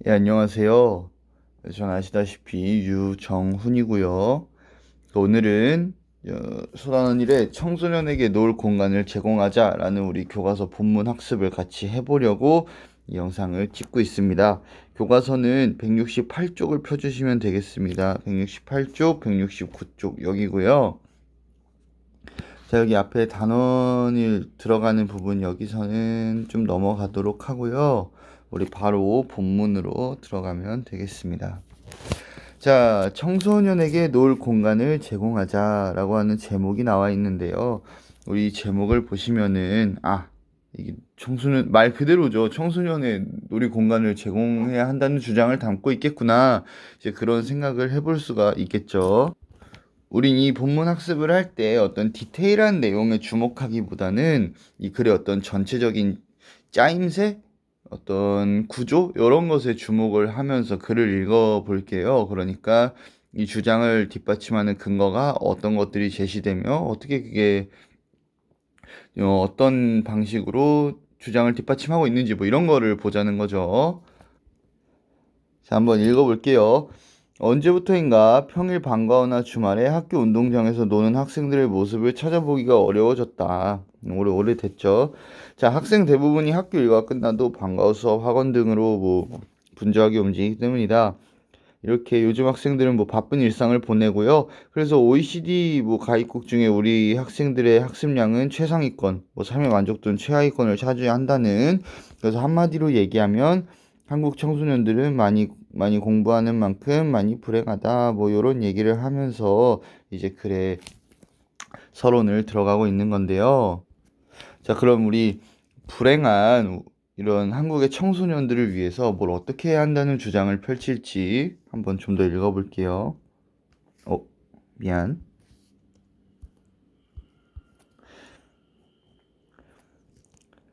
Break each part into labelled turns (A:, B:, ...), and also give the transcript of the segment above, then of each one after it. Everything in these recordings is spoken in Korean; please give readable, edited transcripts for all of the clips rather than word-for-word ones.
A: 예, 안녕하세요. 전 아시다시피 유정훈이고요. 오늘은 소단원 일의 청소년에게 놀 공간을 제공하자라는 우리 교과서 본문 학습을 같이 해보려고 이 영상을 찍고 있습니다. 교과서는 168쪽을 펴주시면 되겠습니다. 168쪽, 169쪽 여기고요. 자, 여기 앞에 단원이 들어가는 부분 여기서는 좀 넘어가도록 하고요. 우리 바로 본문으로 들어가면 되겠습니다. 자, 청소년에게 놀 공간을 제공하자라고 하는 제목이 나와 있는데요. 우리 제목을 보시면은 이게 청소년 말 그대로죠. 청소년의 놀이 공간을 제공해야 한다는 주장을 담고 있겠구나. 이제 그런 생각을 해볼 수가 있겠죠. 우린 이 본문 학습을 할 때 어떤 디테일한 내용에 주목하기보다는 이 글의 어떤 전체적인 짜임새, 어떤 구조 이런 것에 주목을 하면서 글을 읽어 볼게요. 그러니까 이 주장을 뒷받침하는 근거가 어떤 것들이 제시되며 어떻게 그게 어떤 방식으로 주장을 뒷받침하고 있는지 뭐 이런 거를 보자는 거죠. 자, 한번 읽어 볼게요. 언제부터인가 평일 방과후나 주말에 학교 운동장에서 노는 학생들의 모습을 찾아보기가 어려워졌다. 오래됐죠. 자, 학생 대부분이 학교 일과가 끝나도 방과후 수업, 학원 등으로 분주하게 움직이기 때문이다. 이렇게 요즘 학생들은 바쁜 일상을 보내고요. 그래서 OECD 가입국 중에 우리 학생들의 학습량은 최상위권, 삶의 만족도는 최하위권을 차지해야 한다는. 그래서 한마디로 얘기하면 한국 청소년들은 많이 공부하는 만큼 많이 불행하다. 요런 얘기를 하면서 이제 글에 서론을 들어가고 있는 건데요. 자, 그럼 우리 불행한 이런 한국의 청소년들을 위해서 뭘 어떻게 해야 한다는 주장을 펼칠지 한번 좀 더 읽어볼게요. 미안.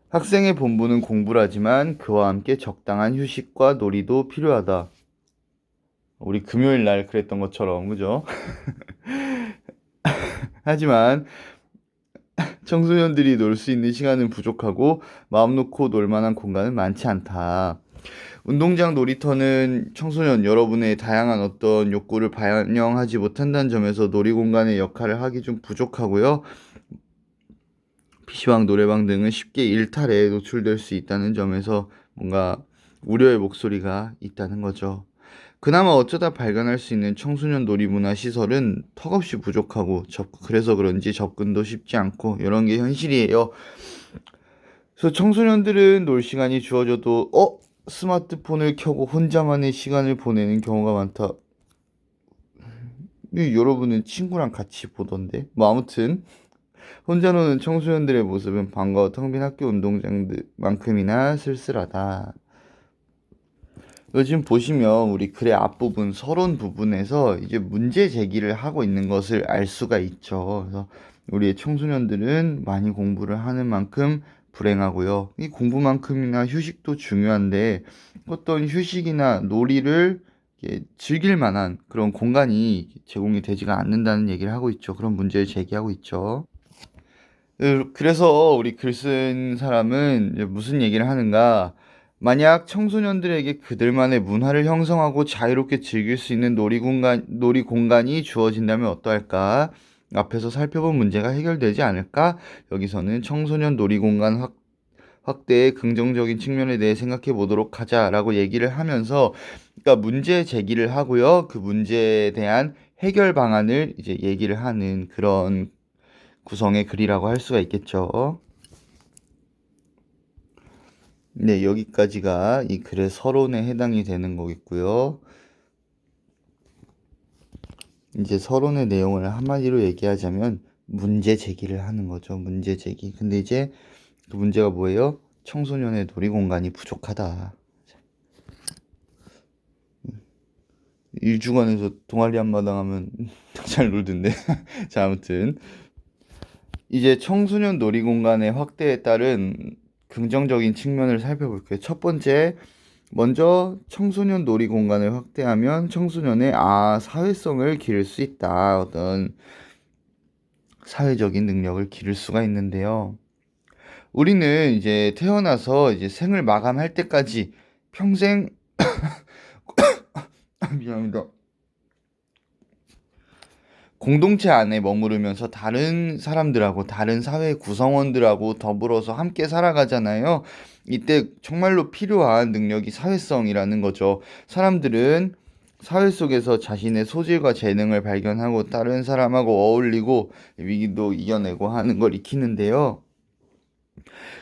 A: 학생의 본분은 공부라지만 그와 함께 적당한 휴식과 놀이도 필요하다. 우리 금요일 날 그랬던 것처럼, 그죠? 하지만 청소년들이 놀 수 있는 시간은 부족하고 마음 놓고 놀 만한 공간은 많지 않다. 운동장 놀이터는 청소년 여러분의 다양한 어떤 욕구를 반영하지 못한다는 점에서 놀이공간의 역할을 하기 좀 부족하고요. PC방, 노래방 등은 쉽게 일탈에 노출될 수 있다는 점에서 뭔가 우려의 목소리가 있다는 거죠. 그나마 어쩌다 발견할 수 있는 청소년 놀이문화 시설은 턱없이 부족하고 그래서 그런지 접근도 쉽지 않고 이런 게 현실이에요. 그래서 청소년들은 놀 시간이 주어져도 스마트폰을 켜고 혼자만의 시간을 보내는 경우가 많다. 여러분은 친구랑 같이 보던데. 아무튼 혼자 노는 청소년들의 모습은 방과 후 텅 빈 학교 운동장만큼이나 쓸쓸하다. 요즘 보시면 우리 글의 앞부분 서론 부분에서 이제 문제 제기를 하고 있는 것을 알 수가 있죠. 그래서 우리의 청소년들은 많이 공부를 하는 만큼 불행하고요. 이 공부만큼이나 휴식도 중요한데 어떤 휴식이나 놀이를 즐길 만한 그런 공간이 제공이 되지가 않는다는 얘기를 하고 있죠. 그런 문제를 제기하고 있죠. 그래서 우리 글 쓴 사람은 이제 무슨 얘기를 하는가? 만약 청소년들에게 그들만의 문화를 형성하고 자유롭게 즐길 수 있는 놀이 공간이 주어진다면 어떠할까? 앞에서 살펴본 문제가 해결되지 않을까? 여기서는 청소년 놀이 공간 확대의 긍정적인 측면에 대해 생각해 보도록 하자라고 얘기를 하면서, 그러니까 문제 제기를 하고요. 그 문제에 대한 해결 방안을 이제 얘기를 하는 그런 구성의 글이라고 할 수가 있겠죠. 네, 여기까지가 이 글의 서론에 해당이 되는 거겠고요. 이제 서론의 내용을 한마디로 얘기하자면 문제 제기를 하는 거죠. 문제 제기. 근데 이제 그 문제가 뭐예요? 청소년의 놀이 공간이 부족하다. 일주간에서 동아리 한마당 하면 잘 놀던데. 자, 아무튼 이제 청소년 놀이 공간의 확대에 따른 긍정적인 측면을 살펴볼게요. 첫 번째, 먼저 청소년 놀이 공간을 확대하면 청소년의 사회성을 기를 수 있다. 어떤 사회적인 능력을 기를 수가 있는데요. 우리는 이제 태어나서 이제 생을 마감할 때까지 평생 미안합니다. 공동체 안에 머무르면서 다른 사람들하고 다른 사회 구성원들하고 더불어서 함께 살아가잖아요. 이때 정말로 필요한 능력이 사회성이라는 거죠. 사람들은 사회 속에서 자신의 소질과 재능을 발견하고 다른 사람하고 어울리고 위기도 이겨내고 하는 걸 익히는데요.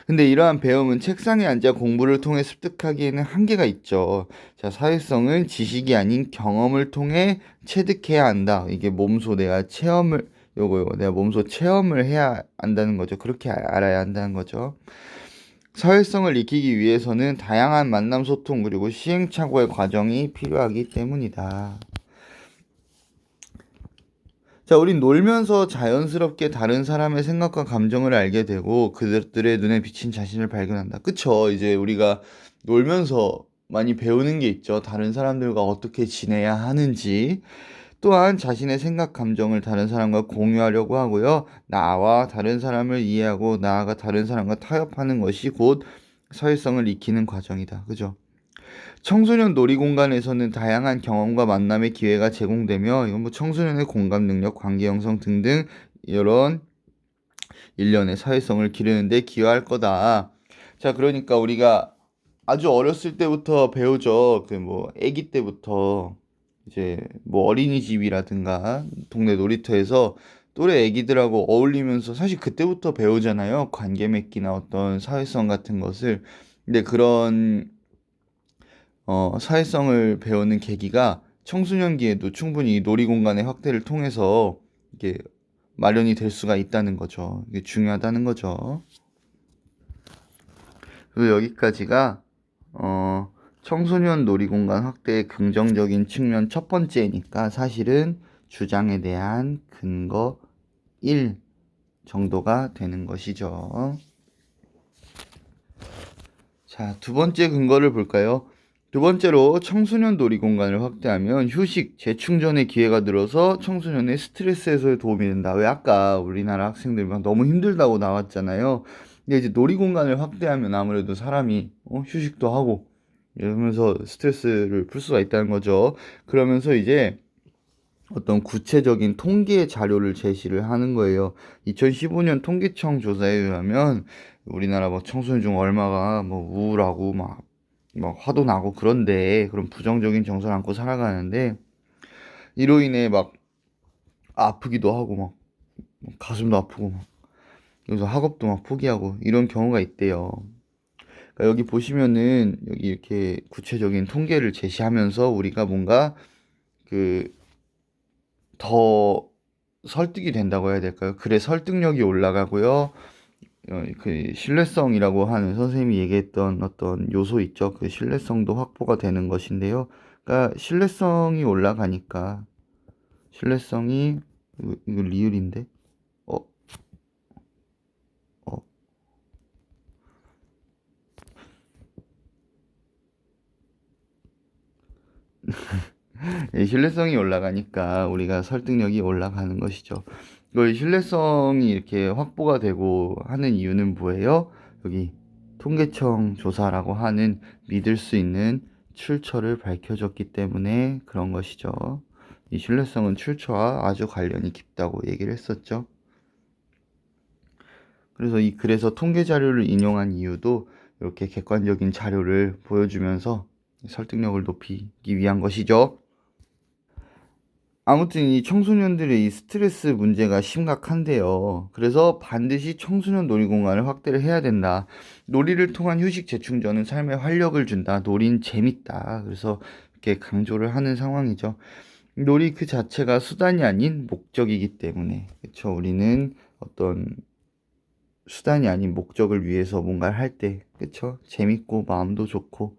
A: 근데 이러한 배움은 책상에 앉아 공부를 통해 습득하기에는 한계가 있죠. 자, 사회성은 지식이 아닌 경험을 통해 체득해야 한다. 이게 몸소 내가 체험을, 요거 내가 몸소 체험을 해야 한다는 거죠. 그렇게 알아야 한다는 거죠. 사회성을 익히기 위해서는 다양한 만남 소통 그리고 시행착오의 과정이 필요하기 때문이다. 자, 우린 놀면서 자연스럽게 다른 사람의 생각과 감정을 알게 되고 그들의 눈에 비친 자신을 발견한다. 그쵸? 이제 우리가 놀면서 많이 배우는 게 있죠. 다른 사람들과 어떻게 지내야 하는지. 또한 자신의 생각, 감정을 다른 사람과 공유하려고 하고요. 나와 다른 사람을 이해하고 나아가 다른 사람과 타협하는 것이 곧 사회성을 익히는 과정이다. 그죠? 청소년 놀이공간에서는 다양한 경험과 만남의 기회가 제공되며 이건 뭐 청소년의 공감 능력, 관계 형성 등등 이런 일련의 사회성을 기르는 데 기여할 거다. 자, 그러니까 우리가 아주 어렸을 때부터 배우죠. 그 뭐 아기 때부터 이제 뭐 어린이집이라든가 동네 놀이터에서 또래 애기들하고 어울리면서 사실 그때부터 배우잖아요. 관계 맺기나 어떤 사회성 같은 것을. 근데 그런 사회성을 배우는 계기가 청소년기에도 충분히 이 놀이공간의 확대를 통해서 이게 마련이 될 수가 있다는 거죠. 이게 중요하다는 거죠. 그리고 여기까지가 청소년 놀이공간 확대의 긍정적인 측면 첫 번째니까 사실은 주장에 대한 근거 1 정도가 되는 것이죠. 자, 두 번째 근거를 볼까요? 두 번째로 청소년 놀이공간을 확대하면 휴식, 재충전의 기회가 늘어서 청소년의 스트레스 해소에 도움이 된다. 왜 아까 우리나라 학생들 막 너무 힘들다고 나왔잖아요. 근데 이제 놀이공간을 확대하면 아무래도 사람이 휴식도 하고 이러면서 스트레스를 풀 수가 있다는 거죠. 그러면서 이제 어떤 구체적인 통계 자료를 제시를 하는 거예요. 2015년 통계청 조사에 의하면 우리나라 뭐 청소년 중 얼마가 뭐 우울하고 막 화도 나고 그런데 그런 부정적인 정서를 안고 살아가는데 이로 인해 막 아프기도 하고 막 가슴도 아프고 막 여기서 학업도 막 포기하고 이런 경우가 있대요. 그러니까 여기 보시면은 여기 이렇게 구체적인 통계를 제시하면서 우리가 뭔가 그 더 설득이 된다고 해야 될까요? 글의 설득력이 올라가고요. 그 신뢰성이라고 하는 선생님이 얘기했던 어떤 요소 있죠. 그 신뢰성도 확보가 되는 것인데요. 그러니까 신뢰성이 올라가니까 신뢰성이 이거 리을인데 어, 어. 신뢰성이 올라가니까 우리가 설득력이 올라가는 것이죠. 이 신뢰성이 이렇게 확보가 되고 하는 이유는 뭐예요? 여기 통계청 조사라고 하는 믿을 수 있는 출처를 밝혀줬기 때문에 그런 것이죠. 이 신뢰성은 출처와 아주 관련이 깊다고 얘기를 했었죠. 그래서 통계 자료를 인용한 이유도 이렇게 객관적인 자료를 보여주면서 설득력을 높이기 위한 것이죠. 아무튼 이 청소년들의 이 스트레스 문제가 심각한데요. 그래서 반드시 청소년 놀이공간을 확대를 해야 된다. 놀이를 통한 휴식 재충전은 삶에 활력을 준다. 놀이는 재밌다. 그래서 이렇게 강조를 하는 상황이죠. 놀이 그 자체가 수단이 아닌 목적이기 때문에. 그렇죠. 우리는 어떤 수단이 아닌 목적을 위해서 뭔가를 할 때, 그렇죠. 재밌고 마음도 좋고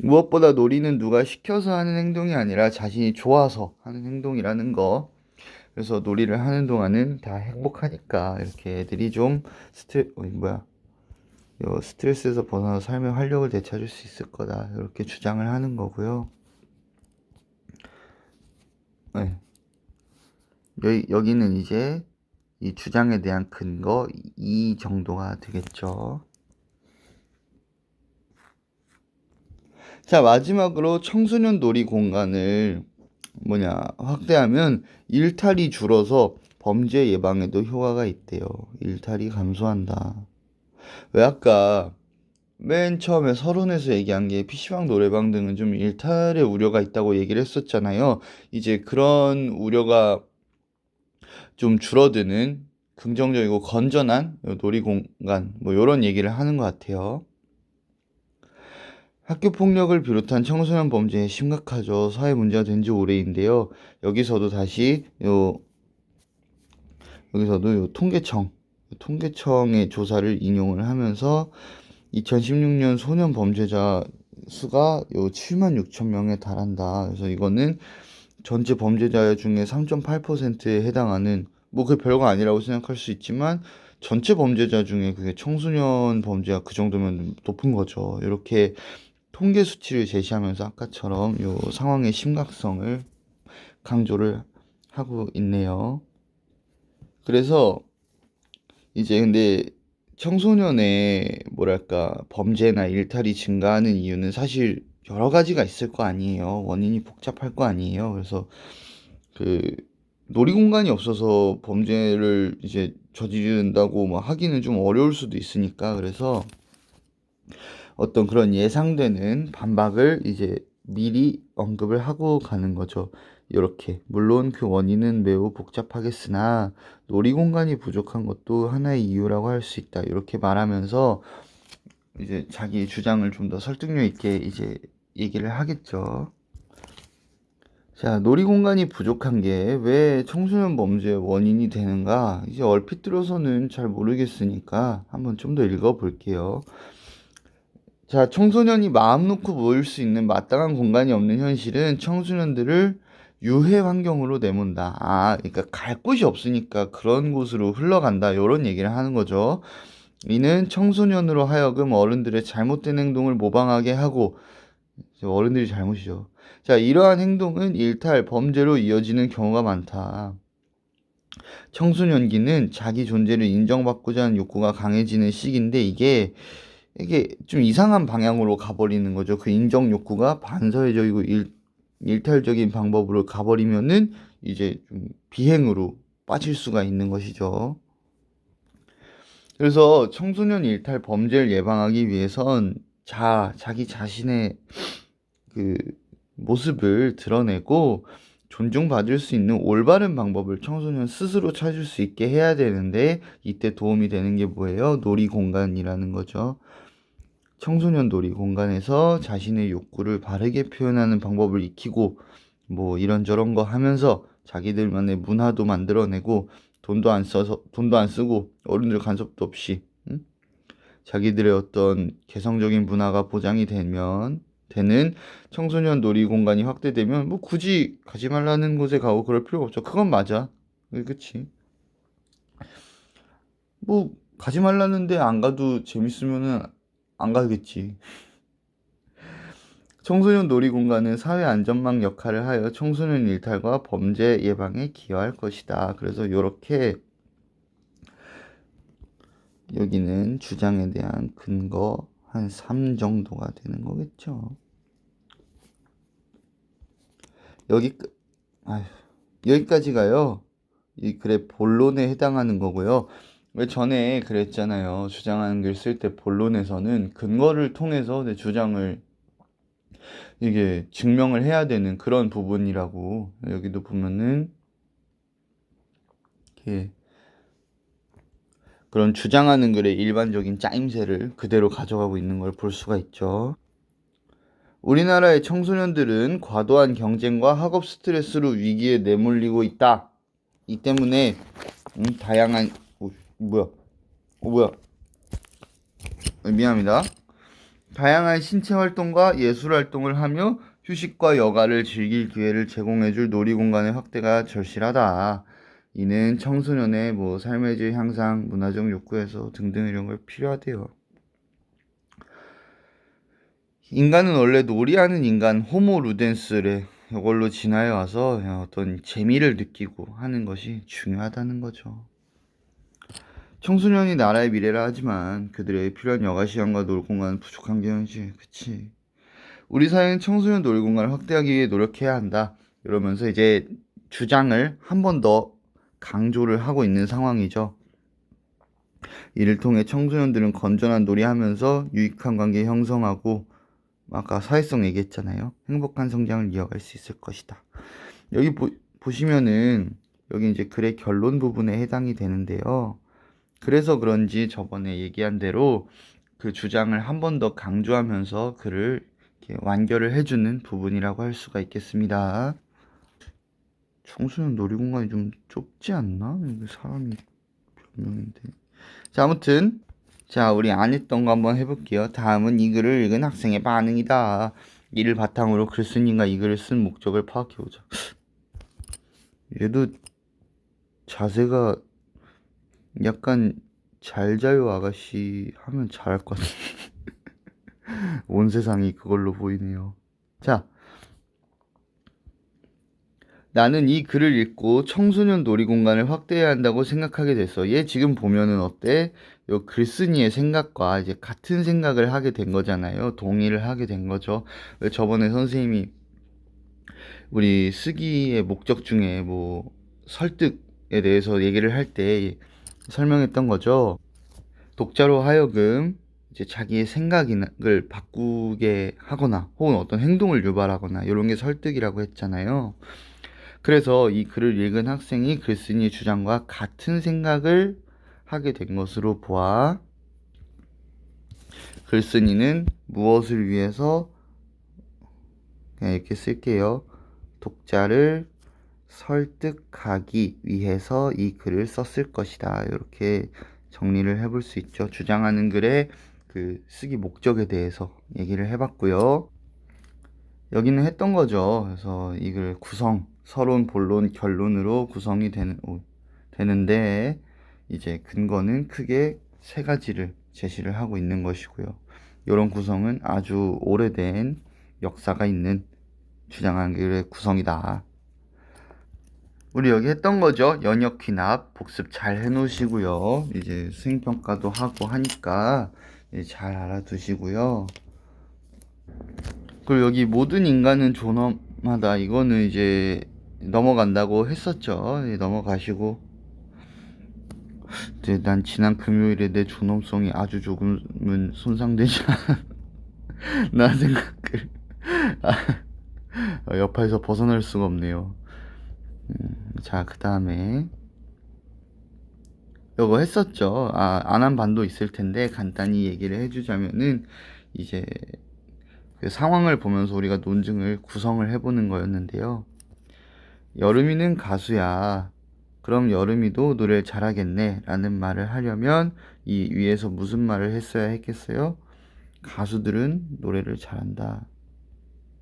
A: 무엇보다 놀이는 누가 시켜서 하는 행동이 아니라 자신이 좋아서 하는 행동이라는 거. 그래서 놀이를 하는 동안은 다 행복하니까 이렇게 애들이 좀 스트레스에서 벗어나 삶의 활력을 되찾을 수 있을 거다. 이렇게 주장을 하는 거고요. 네. 여기는 이제 이 주장에 대한 근거 이 정도가 되겠죠. 자, 마지막으로 청소년 놀이 공간을 확대하면 일탈이 줄어서 범죄 예방에도 효과가 있대요. 일탈이 감소한다. 왜 아까 맨 처음에 서론에서 얘기한 게 PC방, 노래방 등은 좀 일탈의 우려가 있다고 얘기를 했었잖아요. 이제 그런 우려가 좀 줄어드는 긍정적이고 건전한 놀이공간, 요런 얘기를 하는 것 같아요. 학교 폭력을 비롯한 청소년 범죄 심각하죠. 사회 문제가 된 지 오래인데요. 여기서도 다시 여기서도 통계청의 조사를 인용을 하면서 2016년 소년 범죄자 수가 7만 6천 명에 달한다. 그래서 이거는 전체 범죄자 중에 3.8%에 해당하는, 그게 별거 아니라고 생각할 수 있지만 전체 범죄자 중에 그게 청소년 범죄가 그 정도면 높은 거죠. 이렇게 통계 수치를 제시하면서 아까처럼 이 상황의 심각성을 강조를 하고 있네요. 그래서 이제 근데 청소년의 범죄나 일탈이 증가하는 이유는 사실 여러 가지가 있을 거 아니에요. 원인이 복잡할 거 아니에요. 그래서 그 놀이 공간이 없어서 범죄를 이제 저지른다고 하기는 좀 어려울 수도 있으니까, 그래서 어떤 그런 예상되는 반박을 이제 미리 언급을 하고 가는 거죠. 이렇게 물론 그 원인은 매우 복잡하겠으나 놀이공간이 부족한 것도 하나의 이유라고 할 수 있다. 이렇게 말하면서 이제 자기 주장을 좀 더 설득력 있게 이제 얘기를 하겠죠. 자, 놀이공간이 부족한 게 왜 청소년 범죄의 원인이 되는가? 이제 얼핏 들어서는 잘 모르겠으니까 한번 좀 더 읽어볼게요. 자, 청소년이 마음 놓고 모일 수 있는 마땅한 공간이 없는 현실은 청소년들을 유해 환경으로 내몬다. 그러니까 갈 곳이 없으니까 그런 곳으로 흘러간다. 이런 얘기를 하는 거죠. 이는 청소년으로 하여금 어른들의 잘못된 행동을 모방하게 하고, 어른들이 잘못이죠. 자, 이러한 행동은 일탈, 범죄로 이어지는 경우가 많다. 청소년기는 자기 존재를 인정받고자 하는 욕구가 강해지는 시기인데 이게 좀 이상한 방향으로 가버리는 거죠. 그 인정 욕구가 반사회적이고 일탈적인 방법으로 가버리면은 이제 좀 비행으로 빠질 수가 있는 것이죠. 그래서 청소년 일탈 범죄를 예방하기 위해선 자기 자신의 그 모습을 드러내고 존중받을 수 있는 올바른 방법을 청소년 스스로 찾을 수 있게 해야 되는데, 이때 도움이 되는 게 뭐예요? 놀이공간이라는 거죠. 청소년 놀이 공간에서 자신의 욕구를 바르게 표현하는 방법을 익히고 이런저런 거 하면서 자기들만의 문화도 만들어내고 돈도 안 쓰고 어른들 간섭도 없이, 자기들의 어떤 개성적인 문화가 보장이 되는 청소년 놀이 공간이 확대되면 굳이 가지 말라는 곳에 가고 그럴 필요가 없죠. 그건 맞아. 그치? 가지 말라는데 안 가도 재밌으면은 안 가겠지. 청소년 놀이공간은 사회 안전망 역할을 하여 청소년 일탈과 범죄 예방에 기여할 것이다. 그래서 이렇게 여기는 주장에 대한 근거 한 3 정도가 되는 거겠죠. 여기까지가요. 이 글의 본론에 해당하는 거고요. 왜 전에 그랬잖아요. 주장하는 글 쓸 때 본론에서는 근거를 통해서 내 주장을 이게 증명을 해야 되는 그런 부분이라고. 여기도 보면은 이렇게 그런 주장하는 글의 일반적인 짜임새를 그대로 가져가고 있는 걸 볼 수가 있죠. 우리나라의 청소년들은 과도한 경쟁과 학업 스트레스로 위기에 내몰리고 있다. 이 때문에 다양한 미안합니다. 다양한 신체 활동과 예술 활동을 하며 휴식과 여가를 즐길 기회를 제공해줄 놀이공간의 확대가 절실하다. 이는 청소년의 삶의 질 향상, 문화적 욕구에서 등등 이런 걸 필요하대요. 인간은 원래 놀이하는 인간, 호모 루덴스래. 이걸로 진화해 와서 어떤 재미를 느끼고 하는 것이 중요하다는 거죠. 청소년이 나라의 미래라 하지만 그들의 필요한 여가 시간과 놀 공간은 부족한 게 현실. 그치? 우리 사회는 청소년 놀이공간을 확대하기 위해 노력해야 한다. 이러면서 이제 주장을 한 번 더 강조를 하고 있는 상황이죠. 이를 통해 청소년들은 건전한 놀이하면서 유익한 관계 형성하고 아까 사회성 얘기했잖아요. 행복한 성장을 이어갈 수 있을 것이다. 여기 보시면은 여기 이제 글의 결론 부분에 해당이 되는데요. 그래서 그런지 저번에 얘기한 대로 그 주장을 한 번 더 강조하면서 글을 이렇게 완결을 해주는 부분이라고 할 수가 있겠습니다. 청소년 놀이공간이 좀 좁지 않나? 사람이 몇 명인데. 자, 아무튼 자, 우리 안 했던 거 한번 해볼게요. 다음은 이 글을 읽은 학생의 반응이다. 이를 바탕으로 글쓴이가 이 글을 쓴 목적을 파악해보자. 얘도 자세가 약간 잘 자요 아가씨 하면 잘할 것 같아. 온 세상이 그걸로 보이네요. 자, 나는 이 글을 읽고 청소년 놀이공간을 확대해야 한다고 생각하게 됐어. 얘 지금 보면은 어때? 요 글쓴이의 생각과 이제 같은 생각을 하게 된 거잖아요. 동의를 하게 된 거죠. 왜 저번에 선생님이 우리 쓰기의 목적 중에 뭐 설득에 대해서 얘기를 할 때 설명했던 거죠. 독자로 하여금 이제 자기의 생각을 바꾸게 하거나 혹은 어떤 행동을 유발하거나 이런 게 설득이라고 했잖아요. 그래서 이 글을 읽은 학생이 글쓴이의 주장과 같은 생각을 하게 된 것으로 보아 글쓴이는 무엇을 위해서 그냥 이렇게 쓸게요. 독자를 설득하기 위해서 이 글을 썼을 것이다. 이렇게 정리를 해볼 수 있죠. 주장하는 글의 그 쓰기 목적에 대해서 얘기를 해봤고요. 여기는 했던 거죠. 그래서 이 글 구성, 서론, 본론, 결론으로 구성이 되는데 이제 근거는 크게 세 가지를 제시를 하고 있는 것이고요. 이런 구성은 아주 오래된 역사가 있는 주장하는 글의 구성이다. 우리 여기 했던 거죠. 연역 귀납 복습 잘 해놓으시고요. 이제 수행평가도 하고 하니까 잘 알아두시고요. 그리고 여기 모든 인간은 존엄하다. 이거는 이제 넘어간다고 했었죠. 넘어가시고. 근데 난 지난 금요일에 내 존엄성이 아주 조금은 손상되지 않나 생각을 여파에서 벗어날 수가 없네요. 자, 그 다음에 이거 했었죠. 안 한 반도 있을 텐데 간단히 얘기를 해주자면은 이제 그 상황을 보면서 우리가 논증을 구성을 해보는 거였는데요. 여름이는 가수야. 그럼 여름이도 노래를 잘하겠네 라는 말을 하려면 이 위에서 무슨 말을 했어야 했겠어요? 가수들은 노래를 잘한다.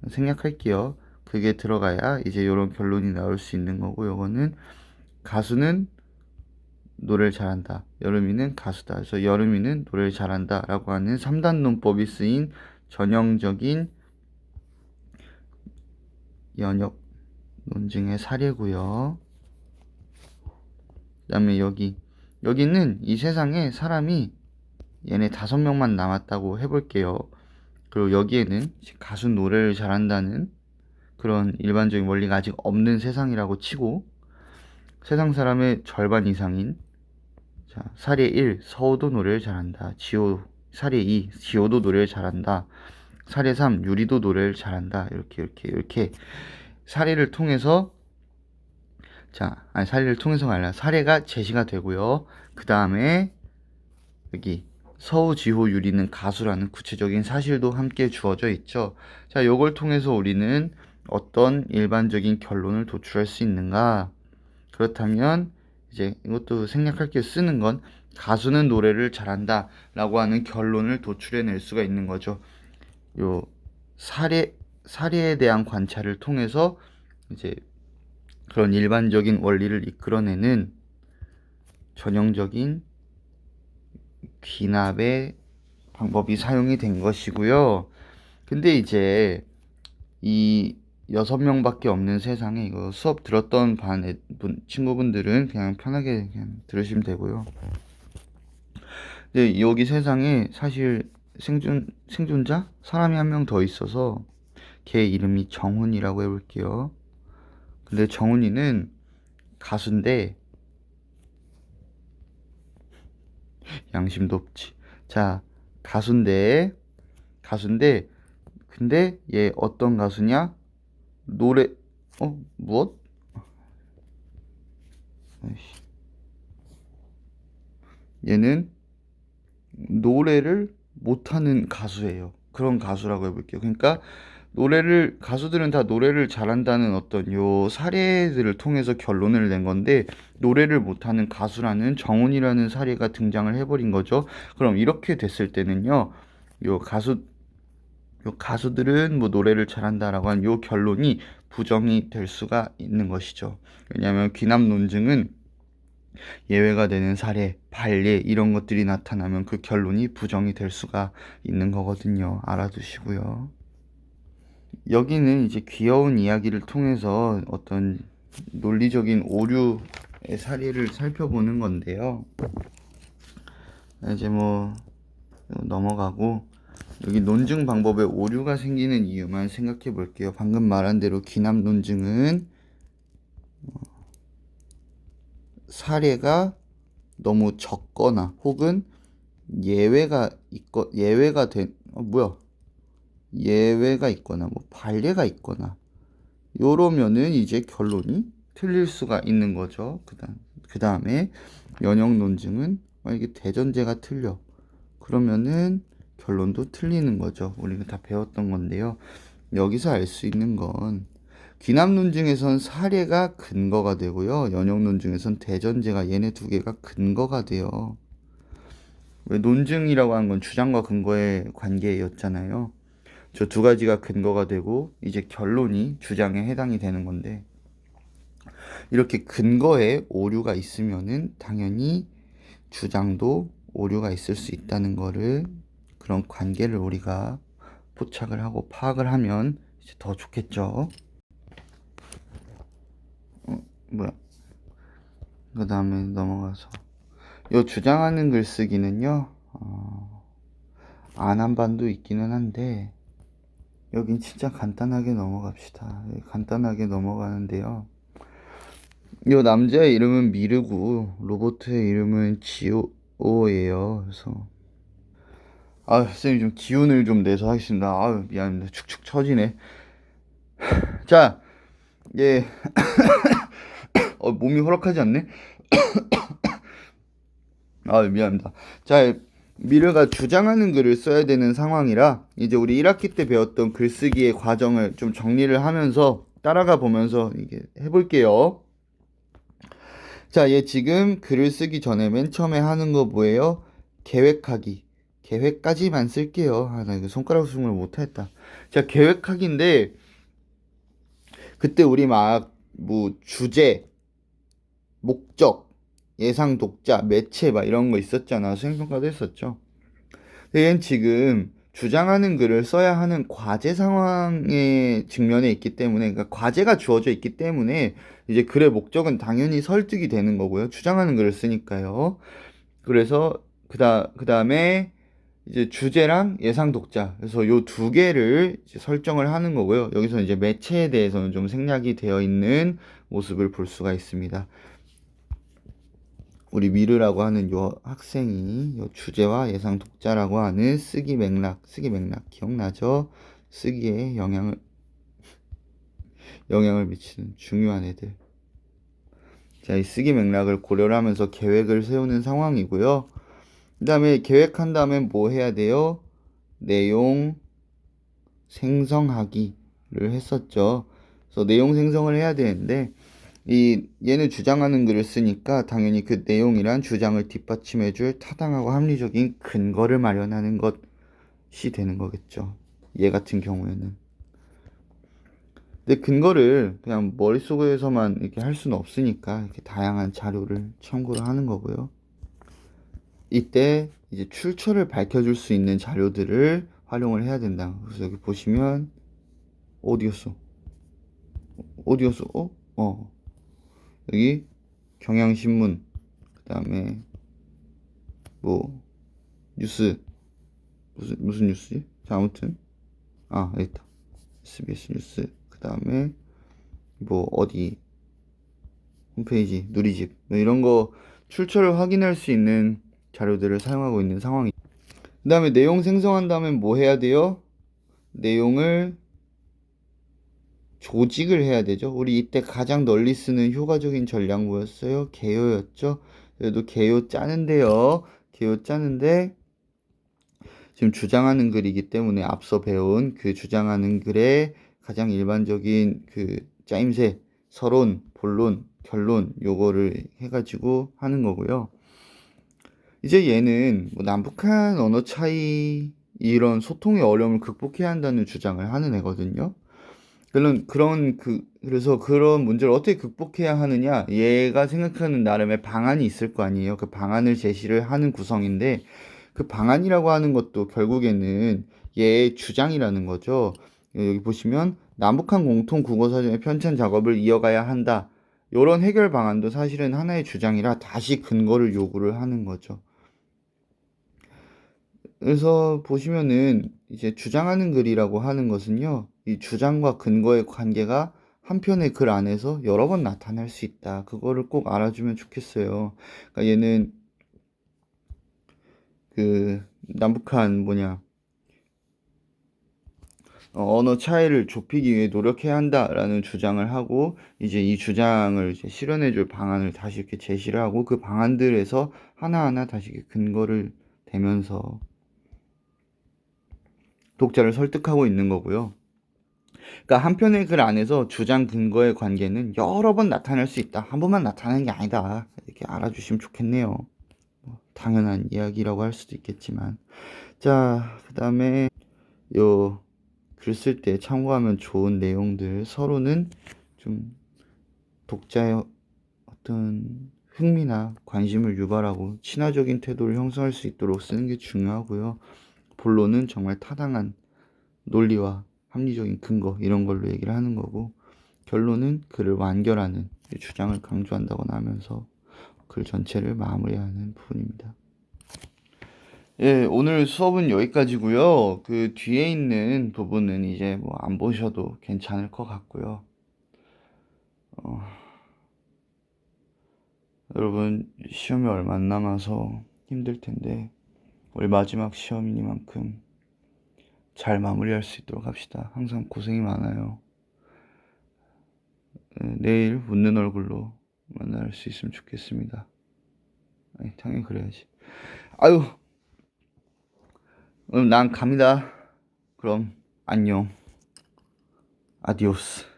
A: 생략할게요. 그게 들어가야 이제 이런 결론이 나올 수 있는 거고, 요거는 가수는 노래를 잘한다. 여름이는 가수다. 그래서 여름이는 노래를 잘한다 라고 하는 3단 논법이 쓰인 전형적인 연역 논증의 사례고요. 그 다음에 여기는 이 세상에 사람이 얘네 5명만 남았다고 해볼게요. 그리고 여기에는 가수 노래를 잘한다는 그런 일반적인 원리가 아직 없는 세상이라고 치고, 세상 사람의 절반 이상인 사례 1 서우도 노래를 잘한다. 사례 2 지호도 노래를 잘한다. 사례 3 유리도 노래를 잘한다. 이렇게 사례를 통해서 사례를 통해서가 아니라 사례가 제시가 되고요. 그 다음에 여기 서우, 지호, 유리는 가수라는 구체적인 사실도 함께 주어져 있죠. 자, 요걸 통해서 우리는 어떤 일반적인 결론을 도출할 수 있는가? 그렇다면 이제 이것도 생략할 게 쓰는 건 가수는 노래를 잘한다 라고 하는 결론을 도출해낼 수가 있는 거죠. 요 사례에 대한 관찰을 통해서 이제 그런 일반적인 원리를 이끌어내는 전형적인 귀납의 방법이 사용이 된 것이고요. 근데 이제 이 6명밖에 없는 세상에 이거 수업 들었던 친구분들은 그냥 편하게 그냥 들으시면 되고요. 근데 여기 세상에 사실 생존자? 사람이 한 명 더 있어서 걔 이름이 정훈이라고 해볼게요. 근데 정훈이는 가수인데 양심도 없지. 자, 가수인데 근데 얘 어떤 가수냐? 노래 무엇? 아이씨. 얘는 노래를 못하는 가수예요. 그런 가수라고 해볼게요. 그러니까 가수들은 다 노래를 잘한다는 어떤 요 사례들을 통해서 결론을 낸 건데, 노래를 못하는 가수라는 정훈이라는 사례가 등장을 해버린 거죠. 그럼 이렇게 됐을 때는요, 요 가수, 요 가수들은 뭐 노래를 잘한다라고 한 요 결론이 부정이 될 수가 있는 것이죠. 왜냐하면 귀남 논증은 예외가 되는 사례, 발예 이런 것들이 나타나면 그 결론이 부정이 될 수가 있는 거거든요. 알아두시고요. 여기는 이제 귀여운 이야기를 통해서 어떤 논리적인 오류의 사례를 살펴보는 건데요. 이제 뭐 넘어가고, 여기 논증 방법에 오류가 생기는 이유만 생각해 볼게요. 방금 말한 대로 귀남 논증은 사례가 너무 적거나 혹은 예외가 있거나 뭐 발례가 있거나 요러면은 이제 결론이 틀릴 수가 있는 거죠. 그 다음에 연역 논증은 만약에 대전제가 틀려, 그러면은 결론도 틀리는 거죠. 우리가 다 배웠던 건데요. 여기서 알 수 있는 건 귀남 논증에선 사례가 근거가 되고요, 연역 논증에선 대전제가, 얘네 두 개가 근거가 돼요. 왜 논증이라고 하는 건 주장과 근거의 관계였잖아요. 저 두 가지가 근거가 되고 이제 결론이 주장에 해당이 되는 건데, 이렇게 근거에 오류가 있으면은 당연히 주장도 오류가 있을 수 있다는 거를, 그런 관계를 우리가 포착을 하고 파악을 하면 이제 더 좋겠죠. 뭐야? 그 다음에 넘어가서 요 주장하는 글쓰기는요, 안 한 반도 있기는 한데 여긴 진짜 간단하게 넘어갑시다. 간단하게 넘어가는데요. 요 남자의 이름은 미르고 로봇의 이름은 지오예요. 그래서 선생님 좀 기운을 좀 내서 하겠습니다. 미안합니다. 축축 처지네. 자, 예. 몸이 허락하지 않네. 미안합니다. 자, 미르가 주장하는 글을 써야 되는 상황이라 이제 우리 1학기 때 배웠던 글쓰기의 과정을 좀 정리를 하면서 따라가 보면서 이게 해볼게요. 자, 얘 지금 글을 쓰기 전에 맨 처음에 하는 거 뭐예요? 계획하기. 계획까지만 쓸게요. 나 이거 손가락 수정을 못했다. 자, 계획하기인데 그때 우리 막 뭐 주제, 목적, 예상 독자, 매체 막 이런 거 있었잖아. 수행평가도 했었죠. 근데 얘는 지금 주장하는 글을 써야 하는 과제 상황에 직면해 있기 때문에, 그러니까 과제가 주어져 있기 때문에 이제 글의 목적은 당연히 설득이 되는 거고요. 주장하는 글을 쓰니까요. 그래서 그다음에 이제 주제랑 예상 독자, 그래서 요 두 개를 이제 설정을 하는 거고요. 여기서 이제 매체에 대해서는 좀 생략이 되어 있는 모습을 볼 수가 있습니다. 우리 미르라고 하는 요 학생이 요 주제와 예상 독자라고 하는 쓰기 맥락 기억나죠? 쓰기에 영향을 미치는 중요한 애들. 자, 이 쓰기 맥락을 고려를 하면서 계획을 세우는 상황이고요. 그 다음에 계획한 다음에 뭐 해야 돼요? 내용 생성하기를 했었죠. 그래서 내용 생성을 해야 되는데, 얘는 주장하는 글을 쓰니까 당연히 그 내용이란 주장을 뒷받침해줄 타당하고 합리적인 근거를 마련하는 것이 되는 거겠죠. 얘 같은 경우에는. 근데 근거를 그냥 머릿속에서만 이렇게 할 수는 없으니까 이렇게 다양한 자료를 참고를 하는 거고요. 이때 이제 출처를 밝혀줄 수 있는 자료들을 활용을 해야 된다. 그래서 여기 보시면 어디였어? 여기 경향신문, 그 다음에 뭐 뉴스, 무슨 뉴스지? 자, 아무튼 여기 있다. SBS 뉴스, 그 다음에 뭐 어디 홈페이지, 누리집 뭐 이런 거 출처를 확인할 수 있는 자료들을 사용하고 있는 상황입니다. 그 다음에 내용 생성한 다음에 뭐 해야 돼요? 내용을 조직을 해야 되죠. 우리 이때 가장 널리 쓰는 효과적인 전략 뭐였어요? 개요였죠. 그래도 개요 짜는데요. 개요 짜는데 지금 주장하는 글이기 때문에 앞서 배운 그 주장하는 글의 가장 일반적인 그 짜임새, 서론, 본론, 결론 요거를 해가지고 하는 거고요. 이제 얘는 뭐 남북한 언어 차이 이런 소통의 어려움을 극복해야 한다는 주장을 하는 애거든요. 그래서 그런 문제를 어떻게 극복해야 하느냐? 얘가 생각하는 나름의 방안이 있을 거 아니에요. 그 방안을 제시를 하는 구성인데, 그 방안이라고 하는 것도 결국에는 얘의 주장이라는 거죠. 여기 보시면, 남북한 공통 국어사전의 편찬 작업을 이어가야 한다. 이런 해결 방안도 사실은 하나의 주장이라 다시 근거를 요구를 하는 거죠. 그래서 보시면은 이제 주장하는 글이라고 하는 것은요, 이 주장과 근거의 관계가 한 편의 글 안에서 여러 번 나타날 수 있다. 그거를 꼭 알아주면 좋겠어요. 그러니까 얘는 그 남북한 언어 차이를 좁히기 위해 노력해야 한다라는 주장을 하고 이제 이 주장을 이제 실현해줄 방안을 다시 이렇게 제시를 하고 그 방안들에서 하나하나 다시 이렇게 근거를 대면서 독자를 설득하고 있는 거고요. 그러니까 한 편의 글 안에서 주장 근거의 관계는 여러 번 나타날 수 있다. 한 번만 나타나는 게 아니다. 이렇게 알아주시면 좋겠네요. 당연한 이야기라고 할 수도 있겠지만. 자, 그 다음에 요 글 쓸 때 참고하면 좋은 내용들 서로는 좀 독자의 어떤 흥미나 관심을 유발하고 친화적인 태도를 형성할 수 있도록 쓰는 게 중요하고요. 본론은 정말 타당한 논리와 합리적인 근거 이런 걸로 얘기를 하는 거고 결론은 글을 완결하는 주장을 강조한다거나 하면서 글 전체를 마무리하는 부분입니다. 예, 오늘 수업은 여기까지고요. 그 뒤에 있는 부분은 이제 뭐 안 보셔도 괜찮을 것 같고요. 여러분 시험이 얼마 안 남아서 힘들 텐데 우리 마지막 시험이니만큼 잘 마무리할 수 있도록 합시다. 항상 고생이 많아요. 내일 웃는 얼굴로 만날 수 있으면 좋겠습니다. 아니, 당연히 그래야지. 아유, 난 갑니다. 그럼 안녕. 아디오스.